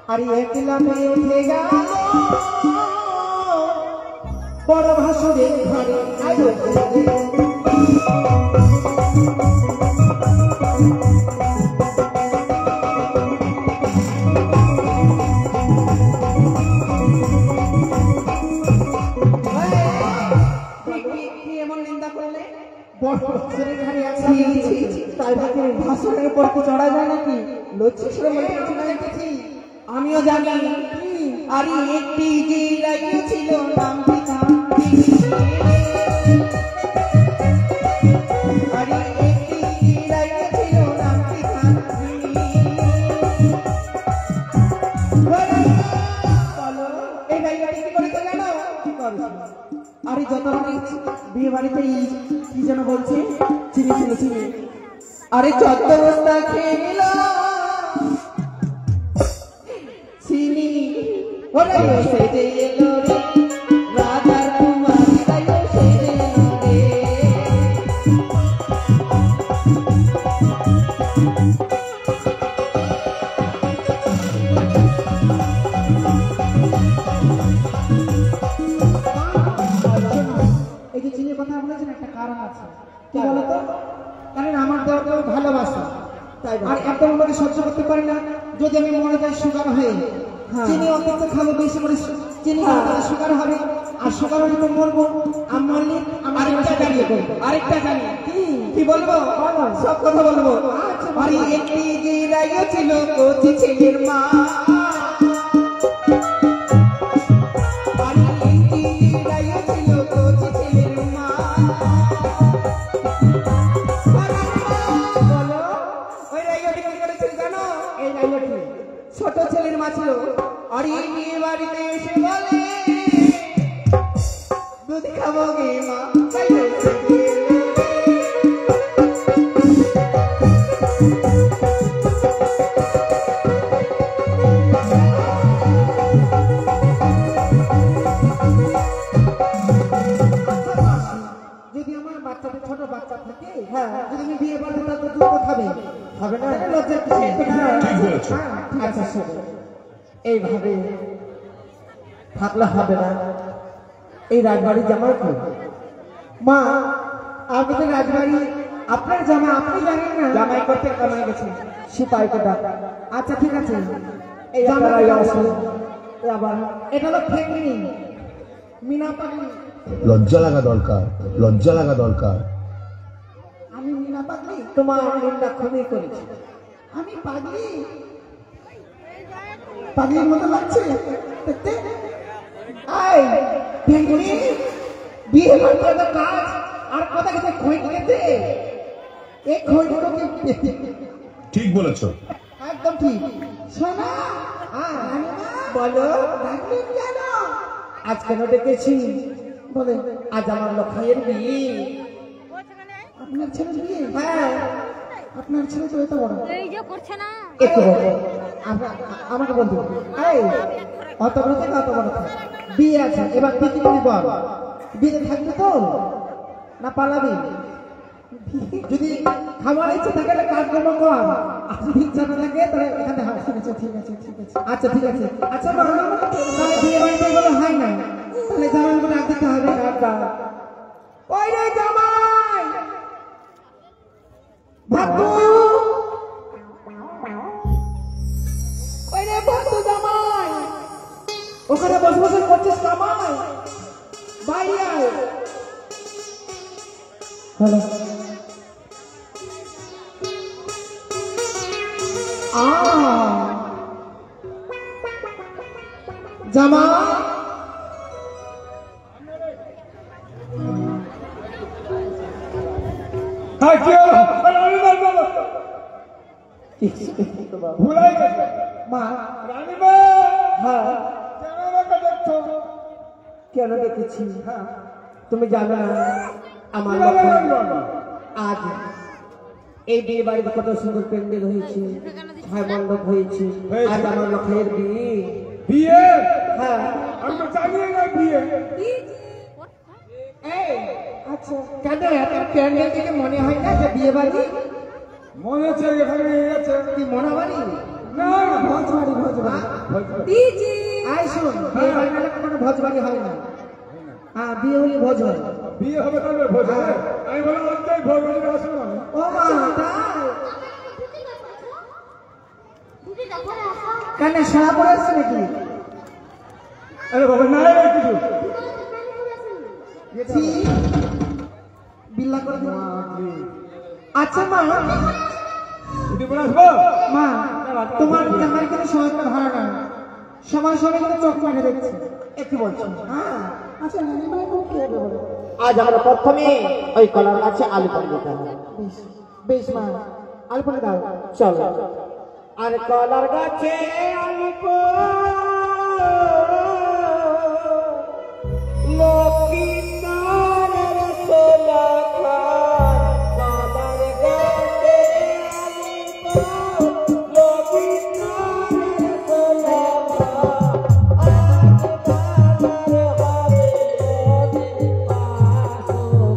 अरे एकला में उठे गया बड़ भासुरे घरे आयो এমন নিন্দা করলে বড় ভাসুরে ঘরে আছে তাই ভাবে ভাসুরের উপর কি চড়া যায় নাকি লজ্জিত বলে কিছু না দেখেছি আমিও জানি আর একটি যে রাইও ছিল নাম পিতা আর একটি যে রাইও ছিল নাম পিতা বলো এই রাইওটি কি করেছে জানো কি করেছে আরে যত বিয়ে বাড়িতে কি যেন বলছে চিনি চিনি চিনি আরে যত বস্তা খেয়ে নিল চিনি ওরে সেজে এলো রে রাজার কুমারী তাইও সেজে এলো রে এই যে চিনির কথা বলেছেন একটা কারণ আছে কি বলতো কারণ আমার দেহকে ভালোবাসে তাই আর একদম আমাকে সহ্য করতে পারি না যদি আমি মরে যাই সুগার হয়ে চিনি অন্তত খাবো বেশি করে চিনি সুগার হবে আর সুগার হলে তো মরবো আমার আরেকটা জানি আরেকটা জানি কি বলবো সব কথা বলবো আরে একটি যে রাইও ছিল কচি ছেলের মা ছোট ছেলের মা ছিল আর এই বিয়ে বাড়িতে এসে বলে দুধ খাবো গে মা যদি আমার বাচ্চাদের ছোট বাচ্চা থাকে হ্যাঁ যদি আমি বিয়ে বাড়িতে তার তো দুধ খাবে হবে না লজ্জা আচ্ছা এইভাবে থাকলে হবে না এই রাজবাড়ি জামাই কি মা আপনি তো রাজবাড়ি আপনার জামা আপনি জানেন না জামাই করতে কামাই গেছে সিপাই কোটা আচ্ছা ঠিক আছে এই জামাই আসলে আবার এটা হলো ফেকনি মিনা পাগলি লজ্জা লাগা দরকার আমি মিনা পাগলি তোমার নিন্দা খুবই করেছি আমি পাগলি পাগলির মতো লাগছে দেখতে আই ভেঙ্গুনি বিয়ে বাড়িতে তো কাজ আর কথা কথা খই খেতে এই খইগুলোকে ঠিক বলেছো একদম ঠিক শোনা বলো ডাকলি কেন আজ কেন ডেকেছি বলে আজ আমার লক্ষাইয়ের বিয়ে আপনার ছেলের বিয়ে হ্যাঁ আপনার ছেলে তো এত বড় এই যে করছে না একটু আমাকে বলতে এই অত বড় থেকে অত বড় বিয়ে আছে এবার তুই কি বলবি বল বিয়ে থাকবে তো না পালাবি যদি খাবার ইচ্ছে থাকে কাজ করবো কর আর যদি ইচ্ছা না থাকে তাহলে এখানে ঠিক আছে আচ্ছা ঠিক আছে আচ্ছা তাহলে বিয়ে বাড়িতে এগুলো হয় না তাহলে জামাই করে ডাক দিতে হবে ওই রে জামাই ভাবু ওই রে ভাবু জামাই ওখানে বসে বসে করছিস কামাই বাইরে আয় হ্যালো জামা কেন ডেকেছি তুমি জানো না আমার আজ আজ এই বিয়ে বাড়িতে কত সুন্দর প্যান্ডেল হয়েছে, ছায়া মণ্ডপ হয়েছে, আজ আমার লখাইয়ের বিয়ে। বিয়ে হ্যাঁ আমি তো জানি না বিয়ে। এই, আচ্ছা কেন এত প্যান্ডেল থেকে মনে হয় না যে বিয়ে বাড়ি? মনে হচ্ছে এখানে আছে কি মনে বাড়ি? না ভোজ বাড়ি, ভোজ বাড়ি। আয় শোন, বিয়ে বাড়ি নাহলে কোনো ভোজ বাড়ি হয় না। হ্যাঁ, বিয়ে হলে ভোজ হয়। বিয়ে হবে তাহলে ভোজ হবে। আমি বললাম অন্তই ভোজ হবে আসবো না। ও মা, তাই? কেন সারা পড়ে আসছে নাকি? আরে বাবা না রে কিছু ছি, বিল্লা করে দিল। আচ্ছা মা, যদি বলে আসবো মা তোমার জামাই কিন্তু সবাইকে ভালো না, সবাই সবাই কিন্তু চোখ মেরে দেখছে। একটু বলছো? হ্যাঁ। আচ্ছা আজ আমরা প্রথমে ওই কলার গাছে আলু পানি দিতে হবে। বেশ বেশ মা, আলু পরে দাও। চলো। আর কলার গাছে আলু